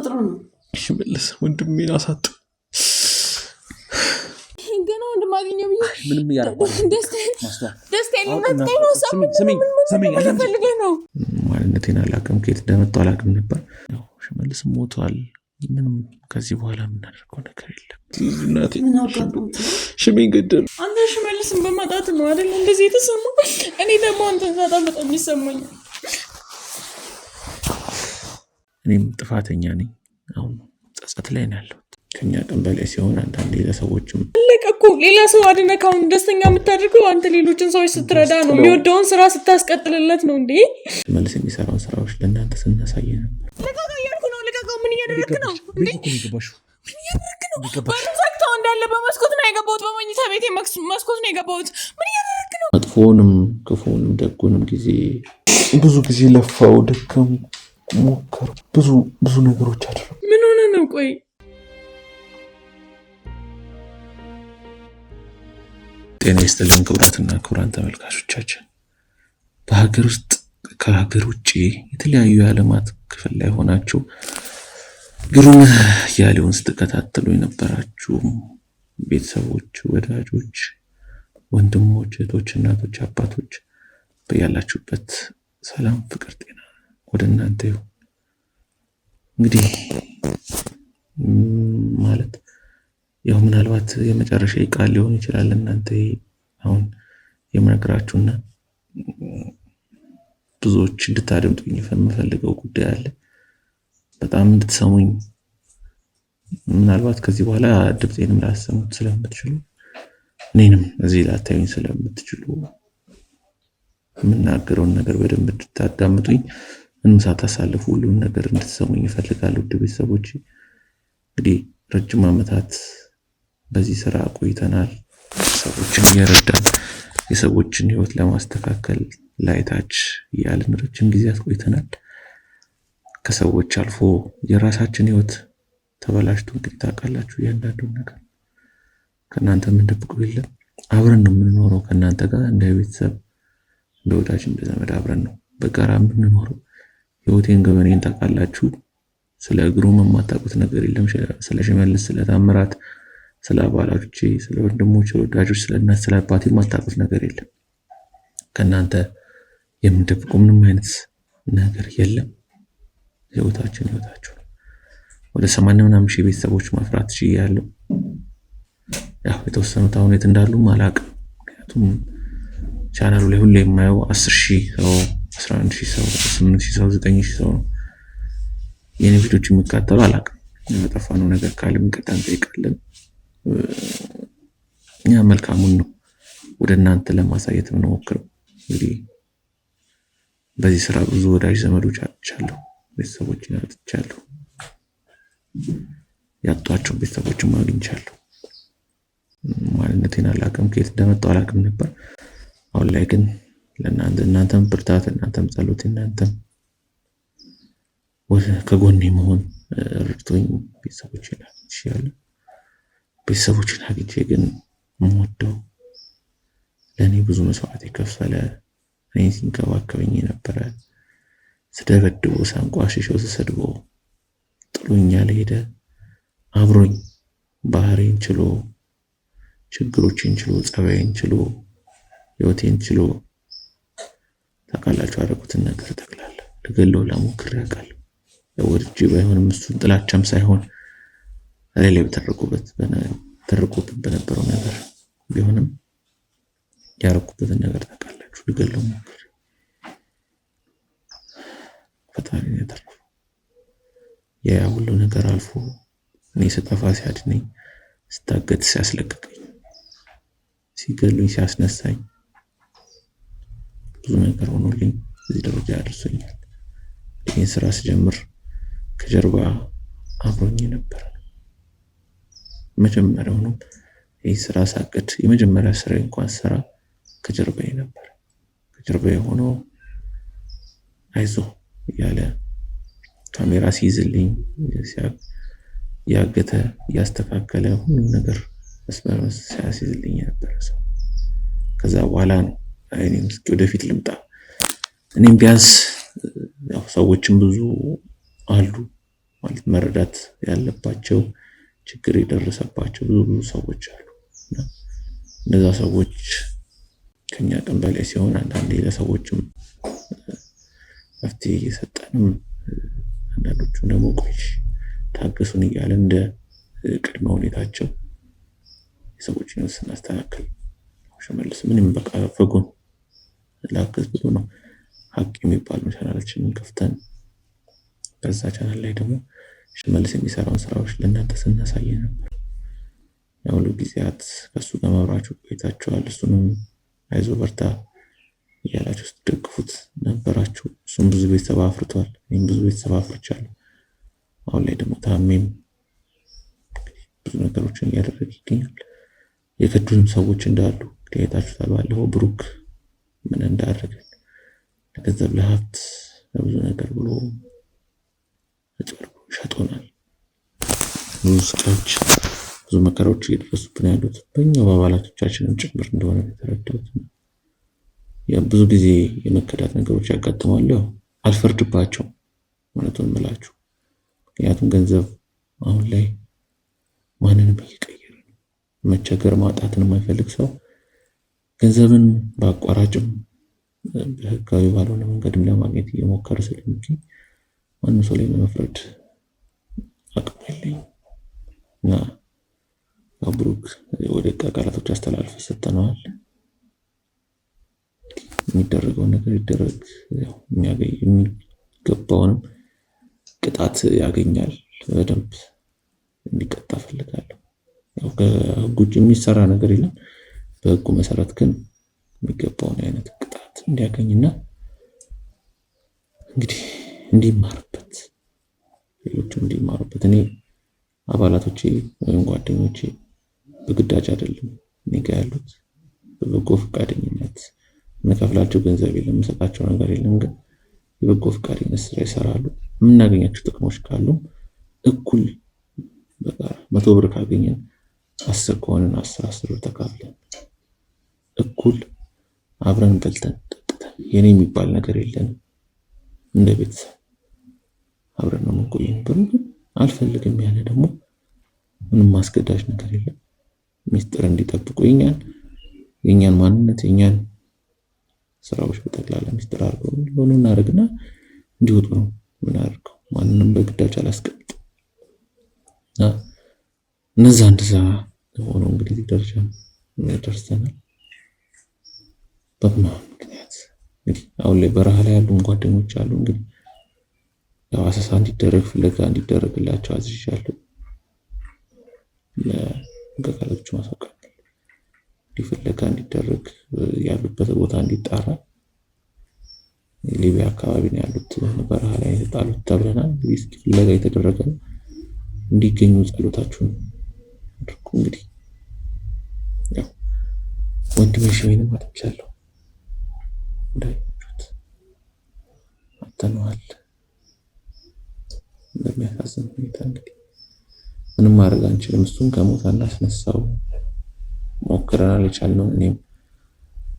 ተፈጥሮ ነው። ሽመልስ ወንድሜን አሳጡ ገና ወንድም አገኘው ብዬ ምንም ያረጋል ደስታዬን ልመጣኝ ነው። ሰምኝ ፈልገህ ነው። ማንነቴን አላውቅም፣ ከየት እንደመጣሁ አላውቅም ነበር። ያው ሽመልስ ሞቷል። ምንም ከዚህ በኋላ የምናደርገው ነገር የለም። እናቴ ሽሜን ገደሉ። አንተ ሽመልስን በማጣት ነው አይደል እንደዚህ የተሰማው? እኔ ደግሞ አንተን ሳጣ በጣም ይሰማኛል። እኔም ጥፋተኛ ነኝ። አሁን ጸጸት ላይ ነው ያለሁት። ከኛ ቀን በላይ ሲሆን አንዳንዴ ለሰዎችም አለቀ እኮ ሌላ ሰው አድነህ አሁን ደስተኛ የምታደርገው አንተ ሌሎችን ሰዎች ስትረዳ ነው። የሚወደውን ስራ ስታስቀጥልለት ነው እንዴ? ሽመልስ የሚሰራውን ስራዎች ለእናንተ ስናሳየ ነበር። ምን እያደረክ ነው? በሩን እንዳለ በመስኮት ነው የገባሁት። በመኝታ ቤቴ መስኮት ነው የገባሁት። ምን እያደረክ ነው? መጥፎውንም ክፉንም ደጉንም ጊዜ ብዙ ጊዜ ለፋው፣ ደከም፣ ሞከር፣ ብዙ ነገሮች አደረኩ። ምን ሆነ ነው? ቆይ ጤና ይስጥልን ክቡራትና ክቡራን ተመልካቾቻችን፣ በሀገር ውስጥ ከሀገር ውጭ የተለያዩ የዓለማት ክፍል ላይ ሆናችሁ ግሩም ያለውን ስትከታተሉ የነበራችሁ ቤተሰቦች፣ ወዳጆች፣ ወንድሞች፣ እህቶች፣ እናቶች፣ አባቶች በያላችሁበት ሰላም፣ ፍቅር፣ ጤና ወደ እናንተ ይሁን። እንግዲህ ማለት ያው ምናልባት የመጨረሻ ቃል ሊሆን ይችላል እናንተ አሁን የምነግራችሁና ብዙዎች እንድታደምጡኝ የምፈልገው ጉዳይ አለ። በጣም እንድትሰሙኝ፣ ምናልባት ከዚህ በኋላ ድምፄንም ላሰሙት ስለምትችሉ እኔንም እዚህ ላታዩኝ ስለምትችሉ የምናገረውን ነገር በደንብ እንድታዳምጡኝ፣ ምንም ሳታሳልፉ ሁሉም ነገር እንድትሰሙኝ እፈልጋለሁ። ውድ ቤተሰቦች እንግዲህ ረጅም ዓመታት በዚህ ስራ ቆይተናል። ሰዎችን እየረዳን የሰዎችን ህይወት ለማስተካከል ላይታች ያለን ረጅም ጊዜያት ቆይተናል። ከሰዎች አልፎ የራሳችን ህይወት ተበላሽቶ እንግዲህ ታውቃላችሁ እያንዳንዱን ነገር ከእናንተ የምንደብቀው የለም። አብረን ነው የምንኖረው ከእናንተ ጋር እንደ ቤተሰብ፣ እንደ ወዳጅ፣ እንደ ዘመድ አብረን ነው በጋራ የምንኖረው። ህይወቴን ገበኔን ታውቃላችሁ። ስለ ግሩም የማታውቁት ነገር የለም። ስለ ሽመልስ፣ ስለ ታምራት፣ ስለ አባላቶቼ፣ ስለ ወንድሞቼ፣ ወዳጆች፣ ስለ እናት፣ ስለ አባቴ የማታውቁት ነገር የለም። ከእናንተ የምንደብቀው ምንም አይነት ነገር የለም። ህይወታችሁ ነው። ወደ 80 ምናምን ሺህ ቤተሰቦች ማፍራት ችያለሁ። ያው የተወሰኑት አሁን የት እንዳሉ አላውቅም። ምክንያቱም ቻናሉ ላይ ሁሌ የማየው 10,000 ሰው፣ 11,000 ሰው፣ 8,000 ሰው፣ 9,000 ሰው ነው የኔ ቪዲዮዎች የሚካተሉ። አላውቅም። የጠፋነው ነገር ካለ ይቅርታ እንጠይቃለን። እኛ መልካሙን ነው ወደ እናንተ ለማሳየት የምንሞክረው። እንግዲህ በዚህ ስራ ብዙ ወዳጅ ዘመዶች አጥቻለሁ፣ ቤተሰቦችን አጥቻለሁ፣ ያጧቸው ቤተሰቦችን አግኝቻለሁ። ማንነቴን አላውቅም፣ ከየት እንደመጣሁ አላውቅም ነበር። አሁን ላይ ግን እናንተም ብርታት፣ እናንተም ጸሎት፣ እናንተም ከጎኔ መሆን ረድቶኝ ቤተሰቦችን አግኝቻለሁ። ቤተሰቦችን አግኝቼ ግን የምወደው ለእኔ ብዙ መስዋዕት የከፈለ እኔን ሲንከባከበኝ የነበረ ስደበድቦ፣ ሳንቋሽሸው፣ ስሰድቦ ጥሎኛ ለሄደ አብሮኝ ባህሬን ችሎ፣ ችግሮችን ችሎ፣ ጸባይን ችሎ፣ ህይወቴን ችሎ ታውቃላችሁ ያደረኩትን ነገር ጠቅላላ ልገለው ላሞክር ያውቃለሁ። ወድጄ ባይሆንም እሱን ጥላቻም ሳይሆን ሌላ ተርቆበት በነበረው ነገር ቢሆንም ያረኩበትን ነገር ታውቃላችሁ። ልገለው ሞክር፣ ፈጣሪ ነው ያተረፈው። ያ ሁሉ ነገር አልፎ እኔ ስጠፋ ሲያድነኝ፣ ስታገት ሲያስለቅቀኝ፣ ሲገሉኝ ሲያስነሳኝ ብዙ ነገር ሆኖልኝ እዚህ ደረጃ ያደርሰኛል። ይህን ስራ ስጀምር ከጀርባ አብሮኝ ነበር። መጀመሪያው ነው ይህ ስራ ሳቅድ የመጀመሪያ ስራ እንኳን ስራ ከጀርባዬ ነበር። ከጀርባዬ ሆኖ አይዞ ያለ ካሜራ ሲይዝልኝ ያገተ ያስተካከለ ሁሉ ነገር መስመርስ ሲያስይዝልኝ ነበር ሰው። ከዛ በኋላ ነው እኔም እስኪ ወደፊት ልምጣ፣ እኔም ቢያንስ ያው ሰዎችም ብዙ አሉ ማለት መረዳት ያለባቸው ችግር የደረሰባቸው ብዙ ሰዎች አሉ። እነዛ ሰዎች ከኛ ቀን በላይ ሲሆን አንዳንዴ ለሰዎችም መፍትሄ እየሰጠንም አንዳንዶቹም ደግሞ ቆይ ታገሱን እያለን እንደ ቅድመ ሁኔታቸው የሰዎችን ህይወት ስናስተካክል ሽመልስ ምንም በቃ ፈጎን ላገዝ ብሎ ነው ሀቅ የሚባለው ቻናላችንን ከፍተን በዛ ቻናል ላይ ደግሞ ሽመልስ የሚሰራውን ስራዎች ለእናንተ ስናሳይ ነበር። ያው ጊዜያት ከሱ ጋር አብራችሁ ቆይታችኋል። እሱንም አይዞህ በርታ እያላችሁ ስትደግፉት ነበራችሁ። እሱም ብዙ ቤተሰብ አፍርቷል፣ እኔም ብዙ ቤተሰብ አፍርቻለሁ። አሁን ላይ ደግሞ ታሜም ብዙ ነገሮችን እያደረገ ይገኛል። የከዱንም ሰዎች እንዳሉ አይታችሁታል። ባለፈው ብሩክ ምን እንዳደረገ ለገንዘብ ለሀብት ለብዙ ነገር ብሎ ሸጦናል። ብዙ ስቃዮች ብዙ መከራዎች እየደረሱብን ያሉት በእኛው በአባላቶቻችንም ጭምር እንደሆነ የተረዳሁት። ብዙ ጊዜ የመከዳት ነገሮች ያጋጥማሉ። አልፈርድባቸውም ማለቱን ምላችሁ። ምክንያቱም ገንዘብ አሁን ላይ ማንንም እየቀየረ ነው። መቸገር ማጣትን የማይፈልግ ሰው ገንዘብን በአቋራጭም በህጋዊ ባልሆነ መንገድም ለማግኘት እየሞከረ ስለሚገኝ ማንም ሰው ላይ መፍረድ አቅም የለኝም እና ብሩክ ወደ ቃላቶች አስተላልፈ ሰጥተነዋል። የሚደረገው ነገር ይደረግ። ያው የሚገባውንም ቅጣት ያገኛል። በደንብ እንዲቀጣ ፈልጋለሁ። ያው ከህጉ ውጭ የሚሰራ ነገር የለም። በህጉ መሰረት ግን የሚገባውን አይነት ቅጣት እንዲያገኝና እንግዲህ እንዲማርበት ሌሎችም እንዲማሩበት። እኔ አባላቶቼ ወይም ጓደኞቼ በግዳጅ አይደለም እኔ ጋር ያሉት በበጎ ፈቃደኝነት መከፍላቸው ገንዘብ የለም፣ የምሰጣቸው ነገር የለም። ግን የበጎ ፈቃደኝነት ስራ ይሰራሉ። የምናገኛቸው ጥቅሞች ካሉ እኩል በጋራ 100 ብር ካገኘን 10 ከሆነን 10 ብር ተካፍለን እኩል አብረን በልተን ጠጥተን የኔ የሚባል ነገር የለንም። እንደ ቤተሰብ አብረን ነው የምንቆየው። ብሩ አልፈልግም ያለ ደግሞ ምንም ማስገዳጅ ነገር የለም። ሚስጥር እንዲጠብቁ የኛን ማንነት የኛን ስራዎች በጠቅላላ ሚስጥር አድርገው ሆኖ እናደርግና እንዲወጡ ነው የምናደርገው። ማንንም በግዳጅ አላስቀምጥም። እንደዛ ሆኖ እንግዲህ ደረጃ ደርሰናል። ምክንያት እንግዲህ አሁን ላይ በረሃ ላይ ያሉ ጓደኞች አሉ። እንግዲህ ያው አሰሳ እንዲደረግ ፍለጋ እንዲደረግላቸው አዝዣለሁ። ለገካሎቹ ማሳወቅ ፍለጋ እንዲደረግ ያሉበት ቦታ እንዲጣራ ሊቢያ አካባቢ ነው ያሉት፣ በረሃ ላይ የተጣሉት ተብለናል። እንግዲህ ፍለጋ የተደረገ ነው። እንዲገኙ ጸሎታችሁን አድርጉ። እንግዲህ ያው ወንድሜ ሽሜንም አጥቻለሁ እንዳያችሁት አጥተነዋል። በሚያሳዝን ሁኔታ እንግዲህ ምንም ማድረግ አንችልም። እሱን ከሞት አናስነሳው። ሞክረናል የቻልነው። እኔም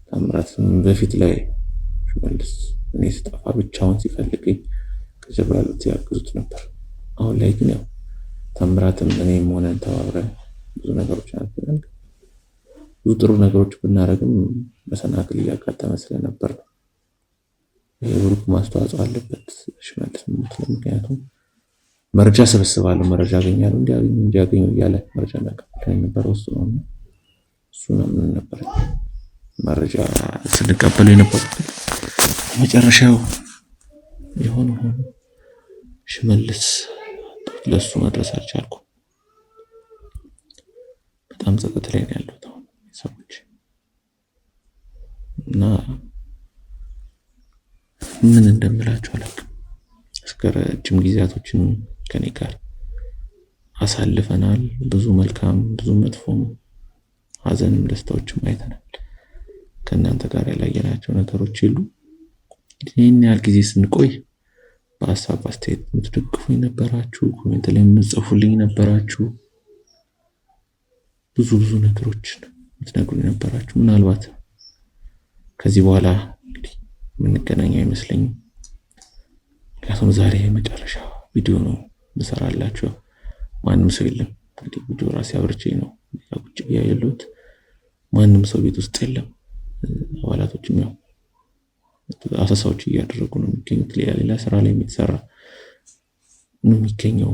ታምራትም በፊት ላይ ሽመልስ እኔ ስጠፋ ብቻውን ሲፈልገኝ ከጀርባ ያሉት ያግዙት ነበር። አሁን ላይ ግን ያው ታምራትም እኔም ሆነን ተባብረን ብዙ ነገሮች አድርገናል። ብዙ ጥሩ ነገሮች ብናደርግም መሰናክል እያጋጠመ ስለነበር ነው። የብሩክ ማስተዋጽኦ አለበት ሽመልስ። ምክንያቱም መረጃ ሰበስባለሁ፣ መረጃ አገኛለሁ፣ እንዲያገኙ እያለ መረጃ እንዳቀበለ የነበረው እሱ ነው። እሱ ምን ነበር መረጃ ስንቀበል የነበረው። መጨረሻው የሆነ ሆኖ ሽመልስ ለሱ መድረስ አልቻልኩም። በጣም ጸጥታ ላይ ነው ያለው ሰዎች እና ምን እንደምላችሁ አላውቅም። እስከ ረጅም ጊዜያቶችን ከኔ ጋር አሳልፈናል። ብዙ መልካም ብዙ መጥፎም ሀዘንም ደስታዎችም አይተናል። ከእናንተ ጋር ያላየናቸው ነገሮች የሉ። ይህን ያህል ጊዜ ስንቆይ በሀሳብ አስተያየት የምትደግፉኝ ነበራችሁ፣ ኮሜንት ላይ የምትጽፉልኝ ነበራችሁ፣ ብዙ ነገሮችን የምትነግሩኝ ነበራችሁ። ምናልባት ከዚህ በኋላ እንግዲህ የምንገናኝ አይመስለኝም። ምክንያቱም ዛሬ የመጨረሻ ቪዲዮ ነው ብሰራላችሁ ማንም ሰው የለም። እንግዲህ ቪዲዮ ራሴ አብርቼ ነው ቁጭ ያሉት። ማንም ሰው ቤት ውስጥ የለም። አባላቶችም ያው አሰሳዎች እያደረጉ ነው የሚገኙት። ሌላ ስራ ላይ የሚሰራ ነው የሚገኘው።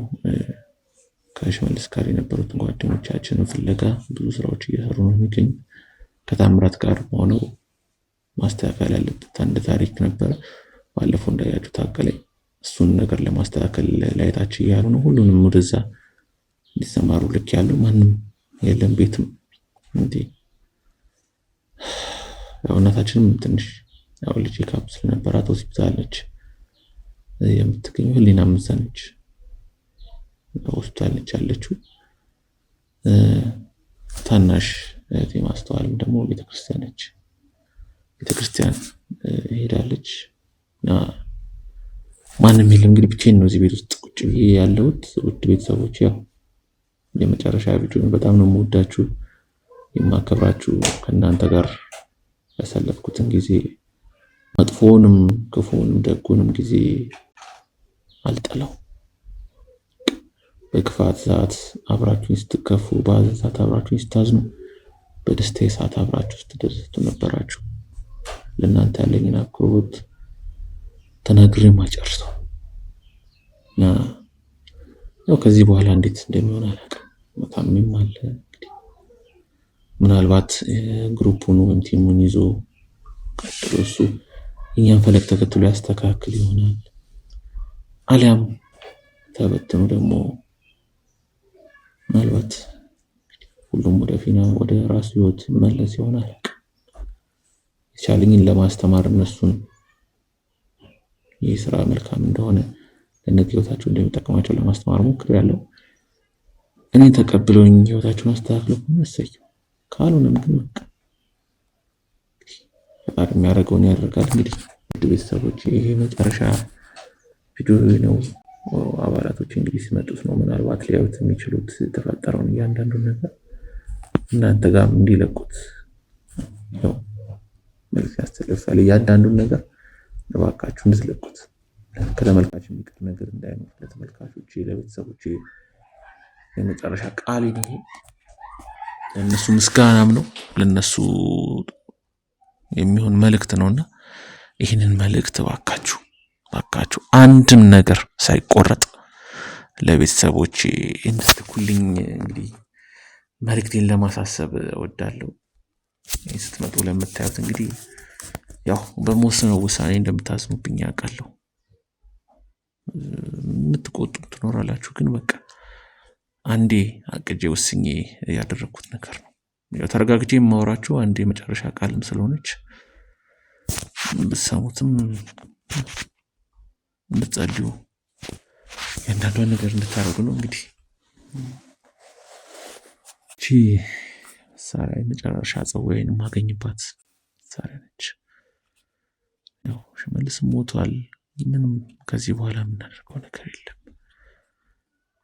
ከሽመልስ ጋር የነበሩትን ጓደኞቻችንን ፍለጋ ብዙ ስራዎች እየሰሩ ነው የሚገኙት። ከታምራት ጋር ሆነው ማስተካከል ያለበት አንድ ታሪክ ነበር። ባለፈው እንዳያችሁ ታቀለኝ እሱን ነገር ለማስተካከል ላይታች እያሉ ነው። ሁሉንም ወደዛ እንዲሰማሩ ልክ ያለው ማንም የለም ቤትም። እንዴ ያው እናታችንም ትንሽ ያው ልጅ ካፕ ስለነበራት ሆስፒታል ነች የምትገኘው። ህሊና ምዛነች ሆስፒታል ነች ያለችው። ታናሽ እህቴ ማስተዋልም ደግሞ ቤተክርስቲያን ነች። ቤተክርስቲያን ሄዳለች እና ማንም የለም። እንግዲህ ብቻዬን ነው እዚህ ቤት ውስጥ ቁጭ ብዬ ያለሁት። ውድ ቤተሰቦች ያው የመጨረሻ ቪዲዮ በጣም ነው የምወዳችሁ የማከብራችሁ። ከእናንተ ጋር ያሳለፍኩትን ጊዜ መጥፎውንም ክፉውንም ደጉንም ጊዜ አልጠላው። በክፋት ሰዓት አብራችሁኝ ስትከፉ፣ በሐዘን ሰዓት አብራችሁኝ ስታዝኑ፣ በደስታዬ ሰዓት አብራችሁ ስትደሰቱ ነበራችሁ። ለእናንተ ያለኝን አክብሮት ተናግሬ ማጨርሰው እና ያው ከዚህ በኋላ እንዴት እንደሚሆን አላውቅም። ታምሜም አለ እንግዲህ ምናልባት ግሩፑን ወይም ቲሙን ይዞ ቀጥሎ እሱ እኛን ፈለግ ተከትሎ ያስተካክል ይሆናል። አሊያም ተበትኖ ደግሞ ምናልባት ሁሉም ወደ ራሱ ህይወት መለስ ይሆናል። የቻለኝን ለማስተማር እነሱን ይህ ስራ መልካም እንደሆነ ለነገ ህይወታቸው እንደሚጠቅማቸው ለማስተማር ሞክሬያለሁ። እኔ ተቀብለውኝ ህይወታቸውን አስተካክለው መሰየው። ካልሆነም ግን በቃ ፈጣሪ የሚያደርገውን ያደርጋል። እንግዲህ ውድ ቤተሰቦች ይሄ መጨረሻ ቪዲዮ ነው። አባላቶች እንግዲህ ሲመጡት ነው ምናልባት ሊያዩት የሚችሉት የተፈጠረውን እያንዳንዱን ነገር እናንተ ጋር እንዲለቁት ነው መልስ ያስተላልፋል። እያንዳንዱን ነገር እባካችሁ እንድትለቁት ከተመልካች የሚቀር ነገር እንዳይኖር ለተመልካቾች ለቤተሰቦች የመጨረሻ ቃል ነው። ለነሱ ምስጋናም ነው ለነሱ የሚሆን መልእክት ነውና ይህንን መልእክት እባካችሁ አንድም ነገር ሳይቆረጥ ለቤተሰቦች እንድትልኩልኝ እንግዲህ መልእክቴን ለማሳሰብ እወዳለሁ። ስትመጡ ለምታዩት እንግዲህ ያው በመወሰነው ውሳኔ እንደምታዝኑብኝ አውቃለሁ። የምትቆጡም ትኖራላችሁ። ግን በቃ አንዴ አቅጄ ወስኜ ያደረኩት ነገር ነው። ያው ተረጋግጄ የማወራችሁ አንዴ መጨረሻ ቃልም ስለሆነች ብትሰሙትም እንድትጸልዩ ያንዳንዷን ነገር እንድታደርጉ ነው። እንግዲህ እቺ መሳሪያ የመጨረሻ ጽዋዬን የማገኝባት መሳሪያ ነች። ያው ሽመልስም ሞቷል። ምንም ከዚህ በኋላ የምናደርገው ነገር የለም።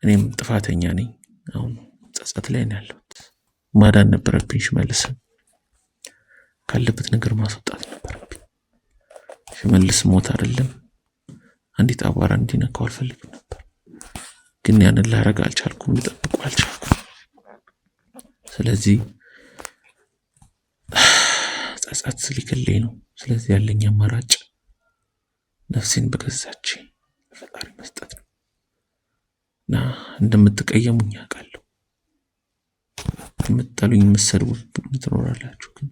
እኔም ጥፋተኛ ነኝ። አሁን ጸጸት ላይ ነው ያለሁት። ማዳን ነበረብኝ። ሽመልስም ካለበት ነገር ማስወጣት ነበረብኝ። ሽመልስ ሞት አይደለም አንዲት አቧራ እንዲነካው አልፈልግም ነበር። ግን ያንን ላረግ አልቻልኩም፣ ልጠብቁ አልቻልኩም። ስለዚህ ጸጸት ሊገለኝ ነው። ስለዚህ ያለኝ አማራጭ ነፍሴን በገዛች ፈጣሪ መስጠት ነው እና እንደምትቀየሙኝ አውቃለሁ። የምትጠሉኝ የምትሰድቡኝ ትኖራላችሁ። ግን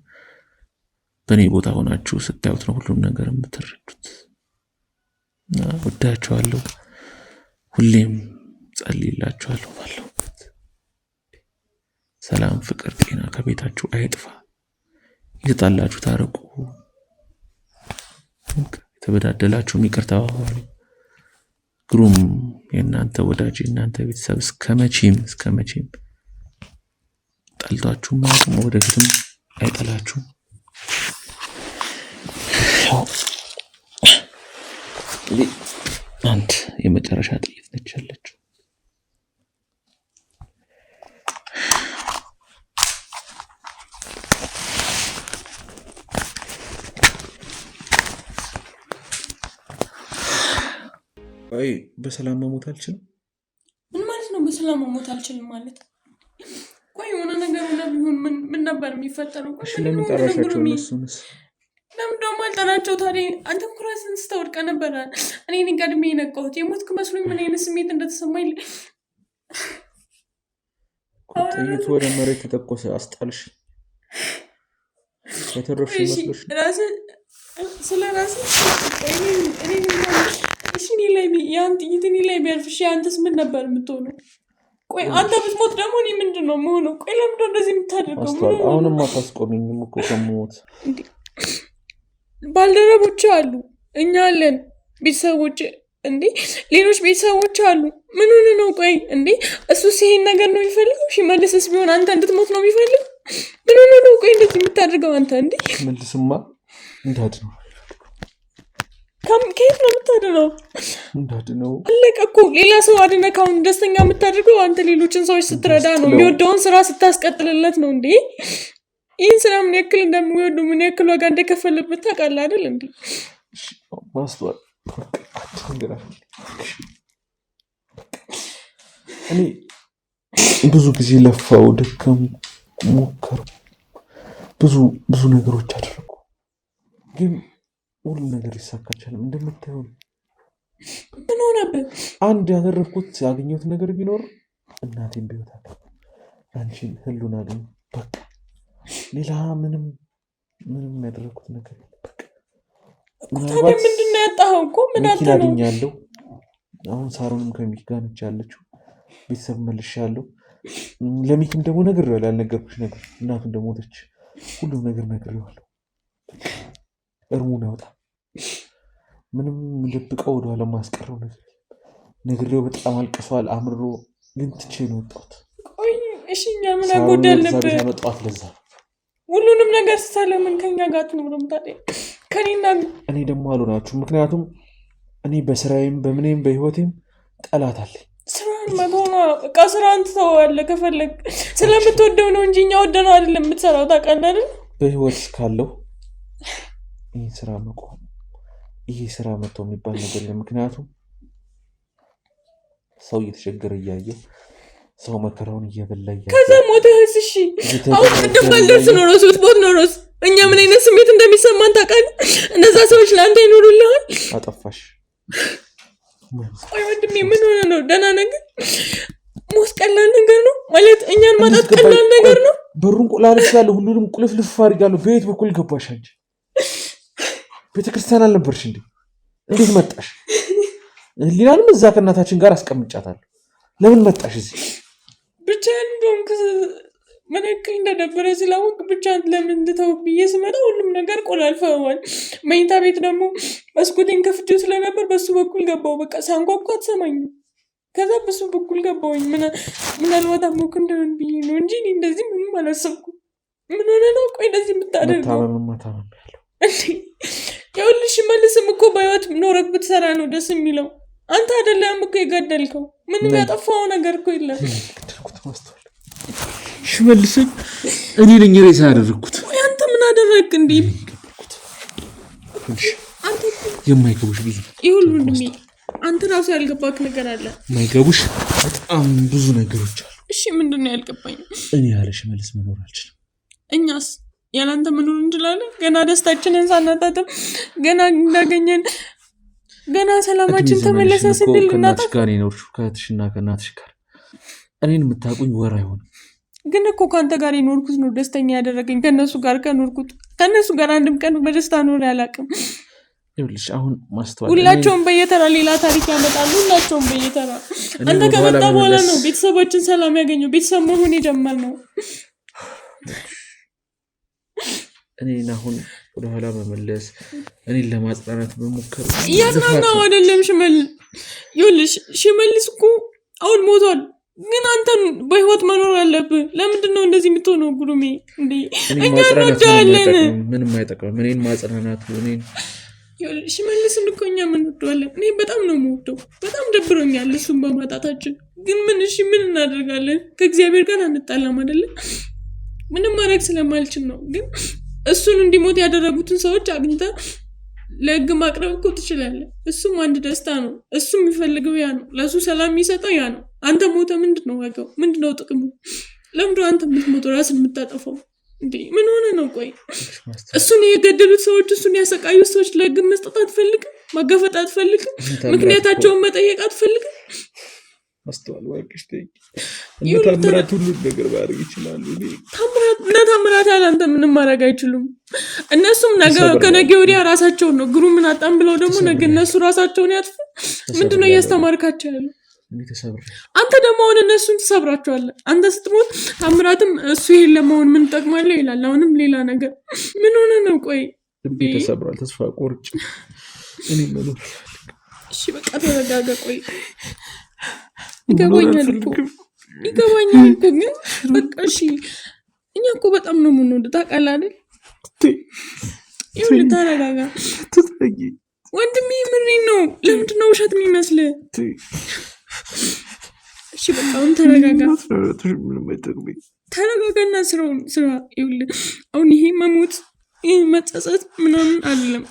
በእኔ ቦታ ሆናችሁ ስታዩት ነው ሁሉም ነገር የምትረዱት። እና ወዳችኋለሁ። ሁሌም ጸልይላችኋለሁ። ባለሁበት ሰላም፣ ፍቅር፣ ጤና ከቤታችሁ አይጥፋ። የተጣላችሁ ታረቁ። የተበዳደላችሁ ይቅርታ ተባባሉ። ግሩም የእናንተ ወዳጅ የእናንተ ቤተሰብ እስከመቼም ጠልቷችሁ ማቅም ወደፊትም አይጠላችሁም። አንድ የመጨረሻ ጥይት ነች ያለችው። በሰላም መሞት አልችልም። በሰላም መሞት አልችልም ማለት ቆይ የሆነ ነገር ሆነ ቢሆን ምን ነበር የሚፈጠረው? እሺ ለምን ጠራሻቸው እነሱንስ? ለምን ደግሞ አልጠራቸው ታዲያ? አንተም ኩራስን ስተወድቀ ነበረ። እኔ ቀድሜ የነቃሁት የሞትክ መስሎኝ ምን አይነት ስሜት እንደተሰማኝ ጥይቱ ወደ መሬት ተተኮሰ አስጣልሽ የተረፍሽ መስሎሽ ስለ ራስህ እኔ ላይ ያን ጥይት እኔ ላይ ቢያልፍሽ አንተስ ምን ነበር የምትሆነው? ቆይ አንተ ብትሞት ደግሞ እኔ ምንድን ነው የምሆነው? ቆይ ለምንድን ነው እንደዚህ የምታደርገው? አሁንም አታስቆሚኝም እኮ ከሞት ባልደረቦች አሉ፣ እኛ አለን፣ ቤተሰቦች እንዴ ሌሎች ቤተሰቦች አሉ። ምን ሆነ ነው? ቆይ እንዴ እሱስ ይሄን ነገር ነው የሚፈልገው? ሽመልስስ ቢሆን አንተ እንድትሞት ነው የሚፈልገው? ምን ሆነ ነው? ቆይ እንደዚህ የምታደርገው አንተ እንዴ? ሽመልስማ እንዳድነው ከየት ነው የምታድነው? እንዳድነው አለቀ እኮ። ሌላ ሰው አድነህ ካሁን ደስተኛ የምታደርገው አንተ ሌሎችን ሰዎች ስትረዳ ነው፣ የሚወደውን ስራ ስታስቀጥልለት ነው። እንዴ ይህን ስራ ምን ያክል እንደሚወዱ ምን ያክል ዋጋ እንደከፈልበት ታውቃለህ አይደል? እንዴ ማስተዋል እኔ ብዙ ጊዜ ለፋው፣ ደከም፣ ሞከሩ፣ ብዙ ነገሮች አደረጉ፣ ግን ሁሉ ነገር ይሳካቻልም። እንደምታየው ምን ሆነብህ? አንድ ያደረኩት ያገኘሁት ነገር ቢኖር እናቴን ቢወጣ አንቺን ህሉን አገኘ። በቃ ሌላ ምንም ያደረኩት ነገር በቃ ምናልባት ምንድን ነው ያጣኸው? እኮ ምን አገኛለሁ። አሁን ሳሮንም ከሚኪ ጋር ነች ያለችው። ቤተሰብ መልሻለሁ። ለሚኪም ደግሞ ነግሬዋለሁ፣ ያልነገርኩሽ ነገር እናቱ እንደሞተች ሁሉም ነገር ነግሬዋለሁ። እርሙን ያውጣ። ምንም ልብቀው ወደኋላ ማስቀረው ነገር ነግሬው በጣም አልቅሷል። አምሮ ግን ትቼ ነው የወጣሁት። ቆይ እሺ እኛ ምን አጎደልንብህ? ያመጣሁት ለዛ ሁሉንም ነገር ስታለምን ከኛ ጋር ትኖርም ታዲያ ከኔና እኔ ደግሞ አልሆናችሁ። ምክንያቱም እኔ በስራዬም በምኔም በህይወቴም ጠላት አለኝ። ስራን መሆኗ በቃ ስራን ትተዋለህ ከፈለግ። ስለምትወደው ነው እንጂ እኛ ወደነው አይደለም የምትሰራው። ታውቃለህ አይደል? በህይወት ካለው ይህ ስራ መቆም ይሄ ስራ መጥቶ የሚባል ነገር የለም። ምክንያቱም ሰው እየተቸገረ እያየ ሰው መከራውን እየበላ እያየ ከዛ ሞተህስ? እሺ አሁን እንደባልደርስ ኖሮስ ብትሞት ኖሮስ እኛ ምን አይነት ስሜት እንደሚሰማን ታውቃለህ? እነዛ ሰዎች ለአንተ ይኖሩልሃል። አጠፋሽ። ቆይ ወንድሜ ምን ሆነ ነው? ደህና ነገር ሞት ቀላል ነገር ነው ማለት እኛን ማጣት ቀላል ነገር ነው? በሩን ቆላልሻለሁ፣ ሁሉንም ቁልፍልፍ አድርጋለሁ። በየት በኩል ገባሽ አንቺ? ቤተክርስቲያን አልነበርሽ እንዴ? እንዴት መጣሽ? ሊናንም እዛ ከእናታችን ጋር አስቀምጫታለሁ። ለምን መጣሽ እዚህ? ብቻዬን እንደውም ምን ያክል እንደነበረ ስላወቅ ብቻዬን ለምን እንድተው ብዬ ስመጣ ሁሉም ነገር ቆላልፈዋል። መኝታ ቤት ደግሞ መስኮቴን ከፍቼው ስለነበር በሱ በኩል ገባው። በቃ ሳንኳኳ አትሰማኝም። ከዛ በሱ በኩል ገባውኝ። ምናልባት አሞክ እንደሆን ብዬ ነው እንጂ እንደዚህ ምንም አላሰብኩም። ምን ሆነ ነው? ቆይ እንደዚህ የምታደርገው መታመም ያለው ይኸውልሽ መልስም እኮ በህይወት ኖረክ ብትሰራ ነው ደስ የሚለው። አንተ አይደለም እኮ የገደልከው። ምንም ያጠፋው ነገር እኮ የለም። ሽመልስኝ እኔ ነኝ ሬሳ ያደረኩት። አንተ ምን አደረግክ? እንዴ አንተ የማይገቡሽ ብዙ ይሁሉንሚ አንተ ራሱ ያልገባክ ነገር አለ። የማይገቡሽ በጣም ብዙ ነገሮች አሉ። እሺ ምንድነው ያልገባኝ? እኔ ያለ ሽመልስ መኖር አልችልም። እኛስ ያላንተ መኖር እንችላለን? ገና ደስታችንን ሳናጣጥም ገና እንዳገኘን ገና ሰላማችን ተመለሰ ስንል ከእናትሽ ጋር የኖርሽው ከእህትሽና ከእናትሽ ጋር እኔን የምታውቁኝ ወር አይሆንም። ግን እኮ ከአንተ ጋር የኖርኩት ነው ደስተኛ ያደረገኝ። ከእነሱ ጋር ከእነሱ ጋር አንድም ቀን በደስታ ኖር ያላቅም። ይኸውልሽ አሁን ማስተዋል ሁላቸውም በየተራ ሌላ ታሪክ ያመጣሉ። ሁላቸውም በየተራ አንተ ከመጣ በኋላ ነው ቤተሰቦችን ሰላም ያገኘው፣ ቤተሰብ መሆን የጀመርነው። እኔን አሁን ወደኋላ መመለስ እኔን ለማጽናናት በሞከር ያናናው አይደለም ይኸውልሽ ሽመልስ እኮ አሁን ሞቷል። ግን አንተን በህይወት መኖር አለብህ። ለምንድን ነው እንደዚህ የምትሆነው? ጉሩሜ እንዴ እኛ እንወዳለን። ምንም አይጠቅምም እኔን ማጽናናቱ። ይኸውልሽ ሽመልስን እኮ እኛ እንወዳለን። እኔ በጣም ነው የምወደው። በጣም ደብሮኛል እሱን በማጣታችን። ግን ምን እናደርጋለን? ከእግዚአብሔር ጋር አንጣላም አይደለ? ምንም ማድረግ ስለማልችል ነው። ግን እሱን እንዲሞት ያደረጉትን ሰዎች አግኝተህ ለህግ ማቅረብ እኮ ትችላለህ። እሱም አንድ ደስታ ነው። እሱ የሚፈልገው ያ ነው። ለሱ ሰላም የሚሰጠው ያ ነው። አንተ ሞተ ምንድነው ዋጋው? ምንድነው ጥቅሙ? ለምንድነው አንተ የምትሞተው ራስን የምታጠፋው? እንዴ ምን ሆነ ነው? ቆይ እሱን የገደሉት ሰዎች፣ እሱን ያሰቃዩት ሰዎች ለህግ መስጠት አትፈልግም? ማጋፈጥ አትፈልግም? ምክንያታቸውን መጠየቅ አትፈልግም? አስተዋል ዋቅሽ ታምራት ሁሉ ነገር ማድረግ ይችላሉ። ታምራት ያለ አንተ ምንም ማድረግ አይችሉም። እነሱም ከነገ ወዲያ ራሳቸውን ነው ግሩ ምን አጣም ብለው ደግሞ ነገ እነሱ ራሳቸውን ያጥፉ። ምንድነው እያስተማርካቸው ያለው? አንተ ደግሞ አሁን እነሱን ትሰብራቸዋለህ። አንተ ስትሞት ታምራትም እሱ ይሄን ለመሆን ምን ጠቅማለሁ ይላል። አሁንም ሌላ ነገር ምን ሆነ ነው? ቆይ ተሰብሯል። ተስፋ ቆርጭ እኔ መኖር። እሺ በቃ ተረጋጋ። ቆይ ይገባኛል እኮ ግን በቃ እሺ፣ እኛ እኮ በጣም ነው የምንወደው ታውቃለህ አይደል? ይኸውልህ ተረጋጋ ወንድሜ። ምሬን ነው። ለምንድን ነው ውሸት የሚመስልህ? እሺ በቃ አሁን ተረጋጋና ስራ። ይኸውልህ አሁን ይሄ መሞት ይሄ መጸጸት ምናምን አይደለም።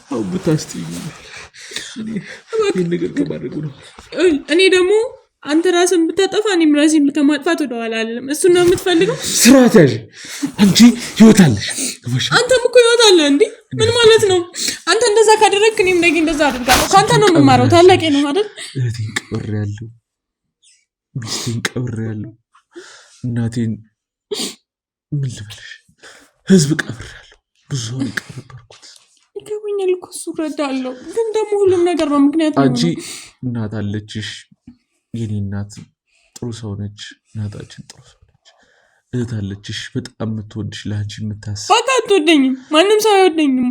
እኔ ደግሞ አንተ ራስን ብታጠፋ እኔም ራሴን ከማጥፋት ወደኋላ አይደለም። እሱን ነው የምትፈልገው? ስርዓት ያዥ። አንቺ ህይወት አለሽ። አንተም እኮ ህይወት አለ እንዴ? ምን ማለት ነው? አንተ እንደዛ ካደረግክ እኔም ነገ እንደዛ አደርጋለሁ። ከአንተ ነው የምማረው። ታላቄ ነው አይደል? እህቴን ቀብሬያለሁ፣ ሚስቴን ቀብሬያለሁ፣ እናቴን ምን ልበልሽ፣ ህዝብ ቀብሬያለሁ። ብዙ ሰውን ቀበርኩት። ይገባኛል እኮ እሱ እረዳለሁ። ግን ደግሞ ሁሉም ነገር በምክንያት ነው። አንቺ እናት አለችሽ። የኔ እናት ጥሩ ሰው ነች። እናታችን ጥሩ ሰው ነች። እህት አለችሽ በጣም የምትወድሽ፣ ለአንቺ የምታስብ። በቃ አትወደኝም። ማንም ሰው አይወደኝም።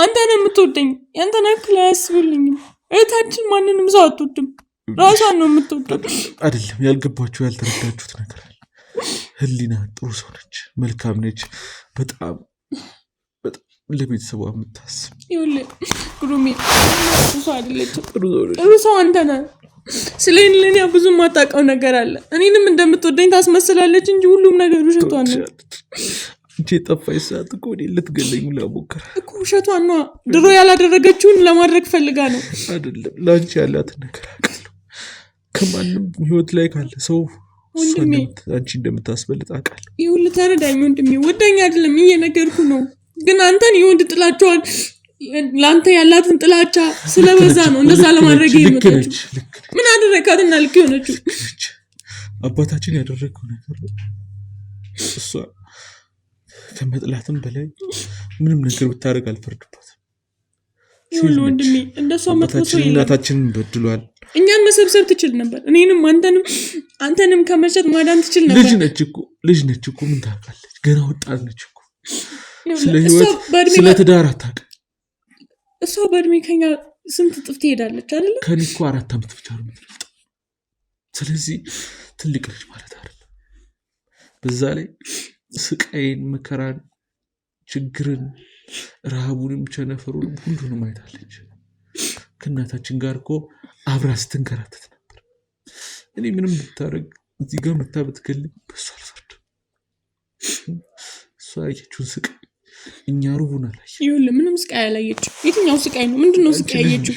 አንተ ነህ የምትወደኝ። ያንተን ያክል አያስብልኝም። እህታችን ማንንም ሰው አትወድም። ራሷን ነው የምትወደው። አይደለም ያልገባችሁ ያልተረዳችሁት ነገር አለ። ህሊና ጥሩ ሰው ነች፣ መልካም ነች። በጣም ለቤተሰቧ የምታስብ። ይኸውልህ ግሩሜ ጥሩ ሰው አይደለችም። ጥሩ ሰው አንተ ነህ። ስለኔ ብዙ የማታውቀው ነገር አለ። እኔንም እንደምትወደኝ ታስመስላለች እንጂ ሁሉም ነገር ውሸቷን ነው። እንጂ ጠፋይ ሰዓት እኮ ልትገለኝ ለሞከረ እኮ ውሸቷን ነው። ድሮ ያላደረገችውን ለማድረግ ፈልጋ ነው። አይደለም ላንቺ ያላትን ነገር አውቃለሁ። ከማንም ህይወት ላይ ካለ ሰው አንቺ እንደምታስበልጥ አውቃለሁ። ይኸውልህ ተረዳኝ ወንድሜ። ወደኛ አይደለም እየነገርኩ ነው። ግን አንተን የወንድ ጥላቻዋን ለአንተ ያላትን ጥላቻ ስለበዛ ነው እንደዛ ለማድረግ የመጣችው። ምን አደረካትና ልክ ሆነችው? አባታችን ያደረገው ነገር እሷ ከመጥላትም በላይ ምንም ነገር ብታደርግ አልፈርድባትም። ይኸውልህ ወንድሜ እንደሷ መጥፎ ሰው እናታችንን በድሏል። እኛን መሰብሰብ ትችል ነበር። እኔንም አንተንም ከመሸጥ ማዳን ትችል ነበር። ልጅ ነች እኮ ምን ታውቃለች? ገና ወጣት ነች እኮ። ስለ ህይወት ስለ ትዳር አታውቅም። እሷ በእድሜ ከኛ ስንት እጥፍ ትሄዳለች አይደለ? ከኔ እኮ 4 ዓመት ብቻ ነው የምትበልጠው። ስለዚህ ትልቅ ልጅ ማለት አይደለም። በዛ ላይ ስቃይን፣ መከራን፣ ችግርን፣ ረሃቡንም፣ ቸነፈሩንም ሁሉንም አይታለች። ከእናታችን ጋር እኮ አብራ ስትንከራተት ነበር። እኔ ምንም ብታረግ እዚህ ጋር መታ ብትገልኝ በሱ አልፈርድም። እሷ ያየችውን ስቃይ እኛ ሩቡን አላየች። ይኸውልህ ምንም ስቃይ አላየችው። የትኛው ስቃይ ነው? ምንድነው ስቃይ ያየችው?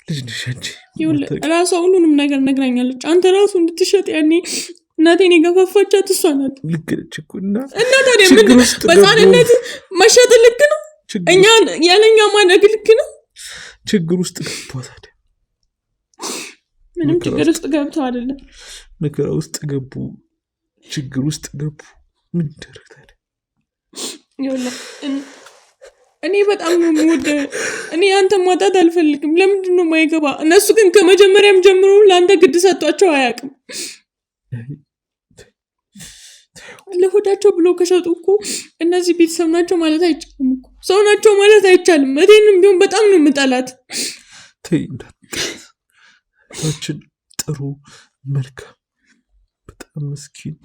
ልጅ ነሽ አንቺ። ይኸውልህ ራሷ ሁሉንም ነገር ነግራኛለች። አንተ ራሱ እንድትሸጥ ያኔ እናቴን የገፋፋቻት እሷ ናት። ልክ ነች እኮ እና ታዲያ ምን በሕፃንነት መሸጥ ልክ ነው? እኛ ያለኛ ማድረግ ልክ ነው? ችግር ውስጥ ገባ። ታዲያ ምንም ችግር ውስጥ ገብተው አይደለም፣ መከራ ውስጥ ገቡ፣ ችግር ውስጥ ገቡ። ምን ይደረግ ታዲያ? ይኸውልህ እኔ በጣም ነው የምወደው። እኔ አንተ ማጣት አልፈልግም። ለምንድን ነው የማይገባ? እነሱ ግን ከመጀመሪያም ጀምሮ ለአንተ ግድ ሰጧቸው አያውቅም። ለሆዳቸው ብሎ ከሸጡ እኮ እነዚህ ቤተሰብ ናቸው ማለት አይቻልም እኮ። ሰው ናቸው ማለት አይቻልም። እቴንም ቢሆን በጣም ነው የምጠላት። ተይ እንዳታችን ጥሩ መልካም፣ በጣም ምስኪን።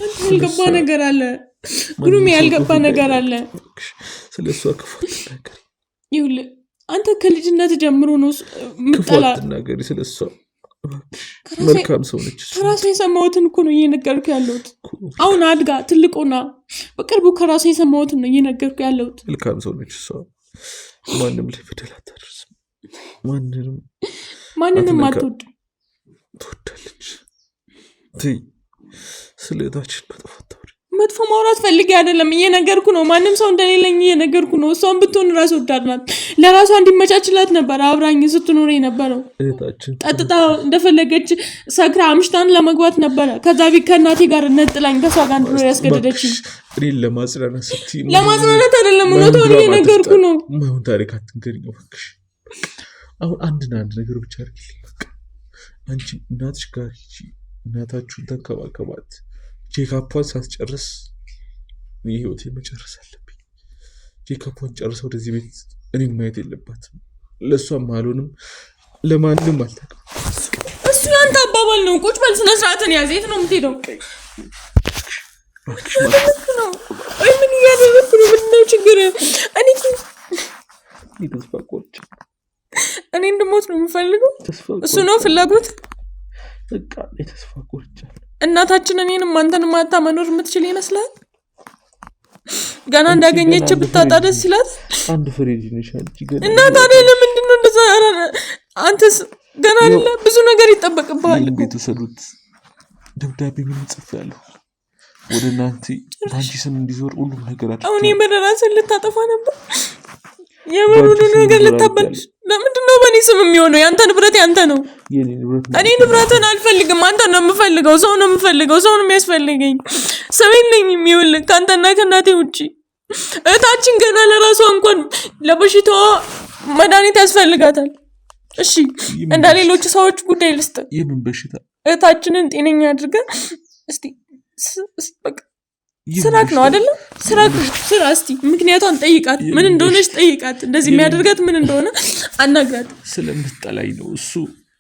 አንተ ያልገባ ነገር አለ ግሩም፣ ያልገባ ነገር አለ። ስለሷ ክፋት ተናገሪ። ይኸውልህ አንተ ከልጅነት ጀምሮ ነው የምጠላት። ክፋት ተናገሪ ስለሷ። መልካም ሰው ነች። ከራሴ የሰማሁትን እኮ ነው እየነገርኩ ያለሁት። አሁን አድጋ ትልቁና በቅርቡ ከራሴ የሰማሁትን ነው እየነገርኩ ያለሁት። መልካም ሰው ነች እሷ። ማንም ላይ በደል አታደርስም። ማንንም አትወድ ትወዳለች። ስለ እህታችን መጥፎ ማውራት ፈልጌ አይደለም፣ እየነገርኩ ነው። ማንም ሰው እንደሌለኝ እየነገርኩ ነው። እሷን ብትሆን ራስ ወዳድ ናት። ለራሷ እንዲመቻችላት ነበር አብራኝ ስትኖር የነበረው። ጠጥታ እንደፈለገች ሰክራ አምሽታን ለመግባት ነበረ። ከዛ ቤት ከእናቴ ጋር ነጥላኝ ከሷ ጋር እንድኖር ያስገደደችኝ። እኔን ለማጽናናት ስትይ ለማጽናናት አይደለም፣ እውነቱን እየነገርኩ ነው። ማሁን ታሪክ አትንገሪኝ እባክሽ። አሁን አንድ ነገር ብቻ አድርጊልኝ። አንቺ እናትሽ ጋር ሂጂ፣ እናታችሁን ተንከባከባት። ቼካፖን ሳትጨርስ የህይወቴ መጨረስ አለብኝ። ቼካፖን ጨርሰ ወደዚህ ቤት እኔን ማየት የለባትም። ለእሷም አልሆንም፣ ለማንም አልጠቅም። እሱ ያንተ አባባል ነው። ቁጭ በል፣ ስነ ስርዓትን ያዝ። የት ነው የምትሄደው? ምን እያደረግኩ ነው? ምንድነው ችግር? እኔ እንድሞት ነው የምፈልገው። እሱ ነው ፍላጎት። ተስፋ ቆርጫለሁ። እናታችን እኔንም አንተንም ማታ መኖር የምትችል ይመስላል? ገና እንዳገኘች ብታጣ ደስ ይላት። አንድ ፍሬድ ይነሻል እናት አይደለ? ምንድነው እንደዛ? አንተስ ገና አለ ብዙ ነገር ይጠበቅብሃል። ቤተሰሩት ደብዳቤ ምን ጽፌያለሁ ወደ እናንተ ባንቺ ስም እንዲዞር ሁሉም ነገር አድርገው። አሁን የመረራስን ልታጠፋ ነበር። የምሩን ነገር ልታበላሽ። ለምንድነው በእኔ ስም የሚሆነው? ያንተ ንብረት ያንተ ነው። እኔ ንብረትን አልፈልግም። አንተ ነው የምፈልገው። ሰው ነው የምፈልገው። ሰው ነው የሚያስፈልገኝ። ሰው የለኝም። ይኸውልህ ከአንተና ከእናቴ ውጪ እህታችን ገና ለራሷ እንኳን ለበሽታዋ መድኃኒት ያስፈልጋታል። እሺ እንደ ሌሎች ሰዎች ጉዳይ ልስጥ። የምን በሽታ? እህታችንን ጤነኛ አድርገን እስቲ በቃ ስራክ ነው አይደለ? ስራ እስቲ ምክንያቷን ጠይቃት። ምን እንደሆነች ጠይቃት። እንደዚህ የሚያደርጋት ምን እንደሆነ አናግራት። ስለምትጠላኝ ነው እሱ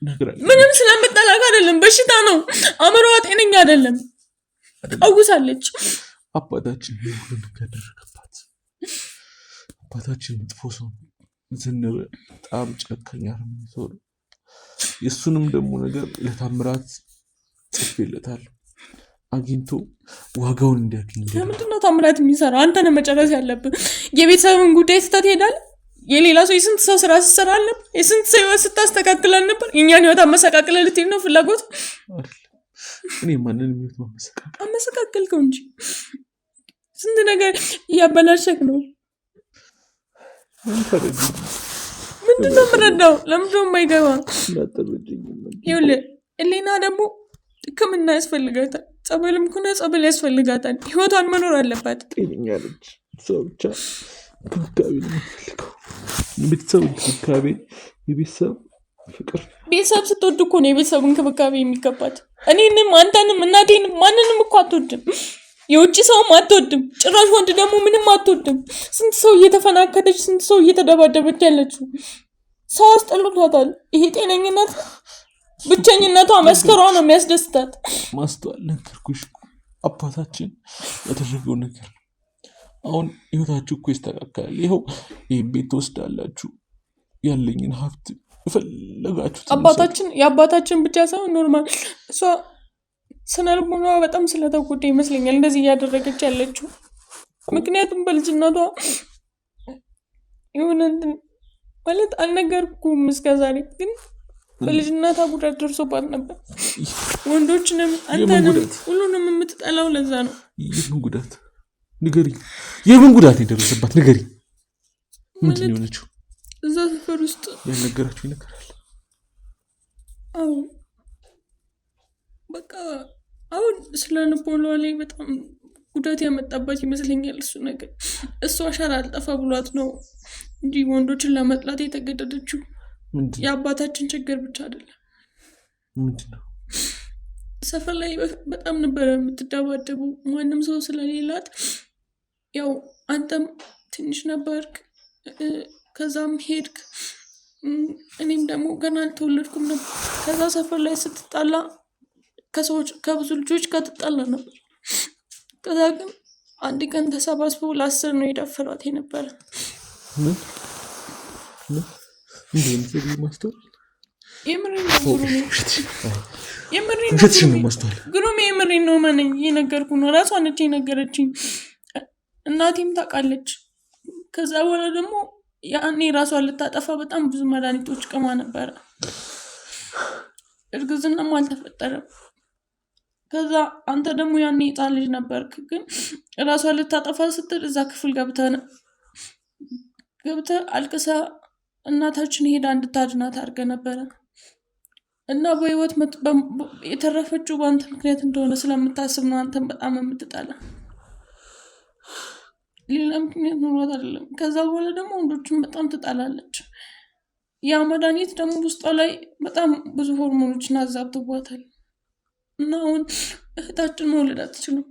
ነግራለሁ። ምንም ስለምትጠላክ አይደለም፣ በሽታ ነው። አእምሮዋ ጤነኛ አይደለም። አውሳለች። አባታችን ሁሉ ነገር ያደረገባት። አባታችን መጥፎ ሰው ዘነበ፣ በጣም ጨካኝ ሰው ነው። የእሱንም ደግሞ ነገር ለታምራት ጽፌለታለሁ አግኝቶ ዋጋውን እንዲያገኝ። ለምንድነው ታምራት የሚሰራው? አንተ ነህ መጨረስ ያለብን። የቤተሰብን ጉዳይ ስተት ሄዳል። የሌላ ሰው የስንት ሰው ስራ ስትሰራ አልነበር? የስንት ሰው ህይወት ስታስተካክል አልነበር? የእኛን ህይወት አመሰቃቅለ ልትሄድ ነው ፍላጎት? እኔ ማንንም ህይወት አመሰቃቅልከው እንጂ ስንት ነገር እያበላሸክ ነው። ምንድነው የምረዳው? ለምንድነው የማይገባ? ይኸውልህ እሌና ደግሞ ህክምና ያስፈልጋታል። ጸበልም ከሆነ ጸበል ያስፈልጋታል። ህይወቷን መኖር አለባት። ጤነኛ ልጅ እሷ ብቻ እንክብካቤ ነው የምትፈልገው። የቤተሰብ እንክብካቤ፣ የቤተሰብ ፍቅር። ቤተሰብ ስትወድ እኮ ነው የቤተሰብ እንክብካቤ የሚገባት። እኔንም አንተንም እናቴንም ማንንም እኮ አትወድም። የውጭ ሰውም አትወድም። ጭራሽ ወንድ ደግሞ ምንም አትወድም። ስንት ሰው እየተፈናከተች፣ ስንት ሰው እየተደባደበች ያለችው ሰው አስጠልቷታል። ይሄ ጤነኝነት? ብቸኝነቷ መስከሯ ነው የሚያስደስታት። ማስተዋል ነገርኩሽ። አባታችን ያደረገው ነገር አሁን ህይወታችሁ እኮ ይስተካከላል። ይኸው ይህን ቤት ትወስዳላችሁ፣ ያለኝን ሀብት የፈለጋችሁት። የአባታችን ብቻ ሳይሆን ኖርማል እሷ ስነልቦኗ በጣም ስለተጎዳ ይመስለኛል እንደዚህ እያደረገች ያለችው። ምክንያቱም በልጅነቷ የሆነ ማለት አልነገርኩም እስከዛሬ፣ ግን በልጅነቷ ጉዳት ደርሶባት ነበር። ወንዶችንም አንተንም ሁሉንም የምትጠላው ለዛ ነው። የምን ጉዳት ንገሪኝ። የምን ጉዳት የደረሰባት ንገሪኝ። ምንድን ነው የሆነችው? እዛ ሰፈር ውስጥ ያልነገራችሁ ይነገራል። አዎ በቃ አሁን ስለ ልቦናዋ ላይ በጣም ጉዳት ያመጣባት ይመስለኛል እሱ ነገር። እሷ አሻራ አልጠፋ ብሏት ነው እንጂ ወንዶችን ለመጥላት የተገደደችው። የአባታችን ችግር ብቻ አይደለም። ምንድነው? ሰፈር ላይ በጣም ነበረ የምትደባደቡ፣ ማንም ሰው ስለሌላት። ያው አንተም ትንሽ ነበርክ፣ ከዛም ሄድክ። እኔም ደግሞ ገና አልተወለድኩም ነበር። ከዛ ሰፈር ላይ ስትጣላ ከሰዎች ከብዙ ልጆች ጋር ትጣላ ነበር። ከዛ ግን አንድ ቀን ተሰባስበው ለ10 ነው የደፈሯት የነበረ። ግሩሜ የምሬን ነው ማነኝ የነገርኩ ነው። ራሷ ነች የነገረችኝ። እናቴም ታውቃለች። ከዛ በኋላ ደግሞ ያኔ ራሷን ልታጠፋ በጣም ብዙ መድኃኒቶች ቅማ ነበረ። እርግዝናም አልተፈጠረም። ከዛ አንተ ደግሞ ያኔ ሕፃን ልጅ ነበርክ፣ ግን ራሷን ልታጠፋ ስትል እዛ ክፍል ገብተህ አልቅሳ እናታችን ሄዳ እንድታድናት አድርገህ ነበረ እና በህይወት የተረፈችው በአንተ ምክንያት እንደሆነ ስለምታስብ ነው አንተን በጣም የምትጠላ። ሌላ ምክንያት ኖሯት አይደለም። ከዛ በኋላ ደግሞ ወንዶችን በጣም ትጠላለች። ያ መድኃኒት ደግሞ ውስጧ ላይ በጣም ብዙ ሆርሞኖችን አዛብቶባታል እና አሁን እህታችን መውለድ አትችልም።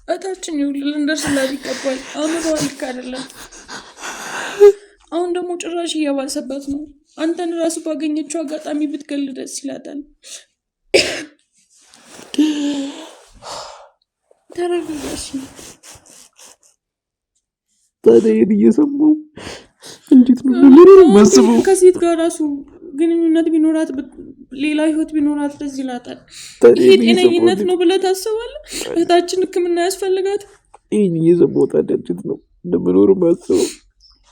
እህታችን ይኸውልህ ልንደርስላት ይገባል። አእምሮዋ ልክ አይደለም። አሁን ደግሞ ጭራሽ እያባሰባት ነው። አንተን ራሱ ባገኘችው አጋጣሚ ብትገል ደስ ይላታል። ተረጋጋሽ። ታዲያ እየሰማው እንዴት ነው ማስበው? ከሴት ጋር ራሱ ግንኙነት ቢኖራት ሌላ ህይወት ቢኖራት ደስ ይላታል። ይሄ ጤነኝነት ነው ብለህ ታስባለህ? እህታችን ሕክምና ያስፈልጋት። ይሄን እየሰማው ታዲያ እንዴት ነው እንደምኖር ማስበው?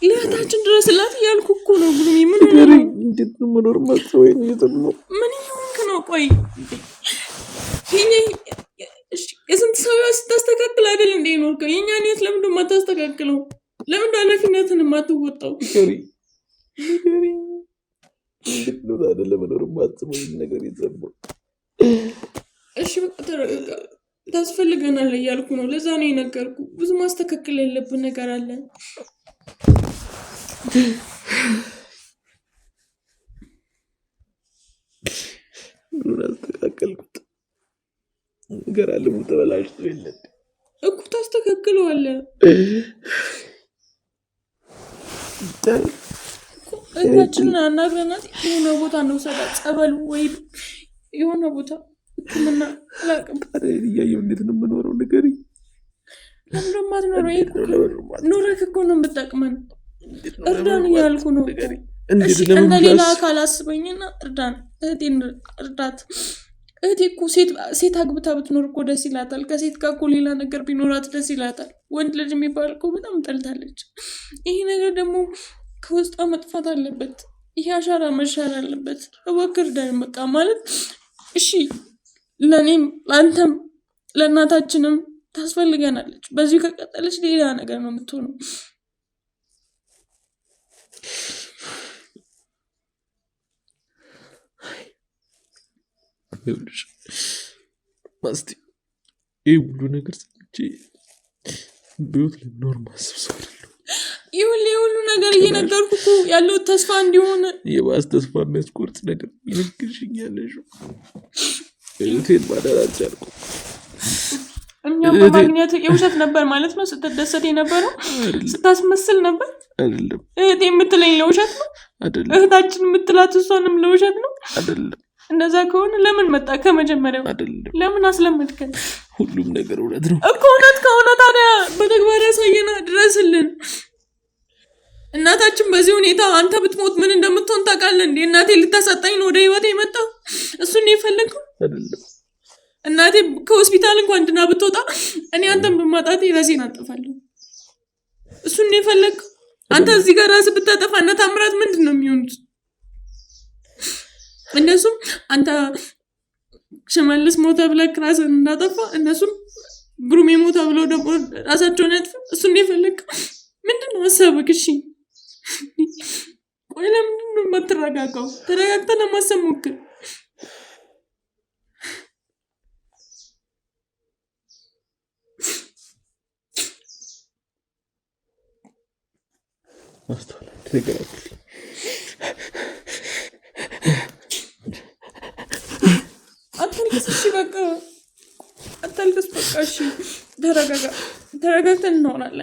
ለእህታችን ድረስላት እያልኩ እኮ ነው። ጉሩሚ ምን ሆነ? እንዴት ነው መኖር ማስበው? ይሄን እየሰማው ምን ይሆንክ ነው? ቆይ የስንት ሰው ስታስተካክል አይደል እንዴ ኖርከው? የእኛን ህይወት ለምንድን ማታስተካክለው? ለምን ኃላፊነትን የማትወጣው? እንዴት ነው ታዲያ ለመኖር ማስበው? ይሄን ነገር የሰማው እሺ በቃ ተረጋጋ። ታስፈልገናል እያልኩ ነው። ለዛ ነው የነገርኩ። ብዙ ማስተካከል ያለብን ነገር አለ። ምን አስተካከልኩት ነገር አለ? ተበላሽቶ የለም እኮ ታስተካክለዋለህ። እህታችንን አናግረናት የሆነ ቦታ እንውሰዳት፣ ጸበል ወይ የሆነ ቦታ ሕክምና አላውቅም። እያየሁ እንዴት ነው የምኖረው? ንገሪኝ። ለምን እንደማትኖረው ኖረህ እኮ ነው የምጠቅመን። እርዳን እያልኩ ነው። እንደ ሌላ አካል አስበኝና እርዳን። እህቴን እርዳት። እህቴ እኮ ሴት አግብታ ብትኖር እኮ ደስ ይላታል። ከሴት ጋር እኮ ሌላ ነገር ቢኖራት ደስ ይላታል። ወንድ ልጅ የሚባል እኮ በጣም ጠልታለች። ይሄ ነገር ደግሞ ከውስጧ መጥፋት አለበት። ይሄ አሻራ መሻር አለበት። እባክህ እርዳን በቃ ማለት እሺ። ለእኔም ለአንተም ለእናታችንም ታስፈልገናለች። በዚሁ ከቀጠለች ሌላ ነገር ነው የምትሆነው። ማስቲ ይህ ሁሉ ነገር ሰምቼ በህይወት ለመኖር ማስብ ሰው አይደለሁም። ይህ ሁሉ ነገር እየነገርኩ እኮ ያለው ተስፋ እንዲሆን የባስ ተስፋ የሚያስቆርጥ ነገር ይነግርሽኛለሽ። እህቴን ማዳን አልቻልኩም። እኛም በማግኘት የውሸት ነበር ማለት ነው። ስትደሰት የነበረው ስታስመስል ነበር አይደለም። እህቴ የምትለኝ ለውሸት ነው አይደለም። እህታችን የምትላት እሷንም ለውሸት ነው አይደለም። እንደዛ ከሆነ ለምን መጣ? ከመጀመሪያው አይደለም። ለምን አስለመድከን? ሁሉም ነገር እውነት ነው እኮ። እውነት ከሆነ ታዲያ በተግባር ያሳየና ድረስልን። እናታችን በዚህ ሁኔታ አንተ ብትሞት ምን እንደምትሆን ታውቃለህ እንዴ? እናቴ ልታሳጣኝ ነው ወደ ህይወቴ የመጣው? እሱን ነው የፈለግከው? አይደለም። እናቴ ከሆስፒታል እንኳን ድና ብትወጣ እኔ አንተን በማጣቴ ራሴን አጠፋለሁ። እሱን ነው የፈለግከው? አንተ እዚህ ጋር ራስህ ብታጠፋ እና ታምራት ምንድን ነው የሚሆኑት? እነሱም አንተ ሽመልስ ሞተ ብለህ ራስህን እንዳጠፋ እነሱም ግሩሜ ሞተ ብለው ደግሞ ራሳቸውን ያጥፉ። እሱን ነው የፈለግከው? ምንድን ነው ሀሳብህ? እሺ ቆይ ለምንድን ነው የማትረጋጋው? ተረጋግተህ ለማሰብ ሞክር። አታልቅስ። እሺ በቃ አታልቅስ። በቃ እሺ ተረጋጋ። ተረጋግተን እንሆናለን።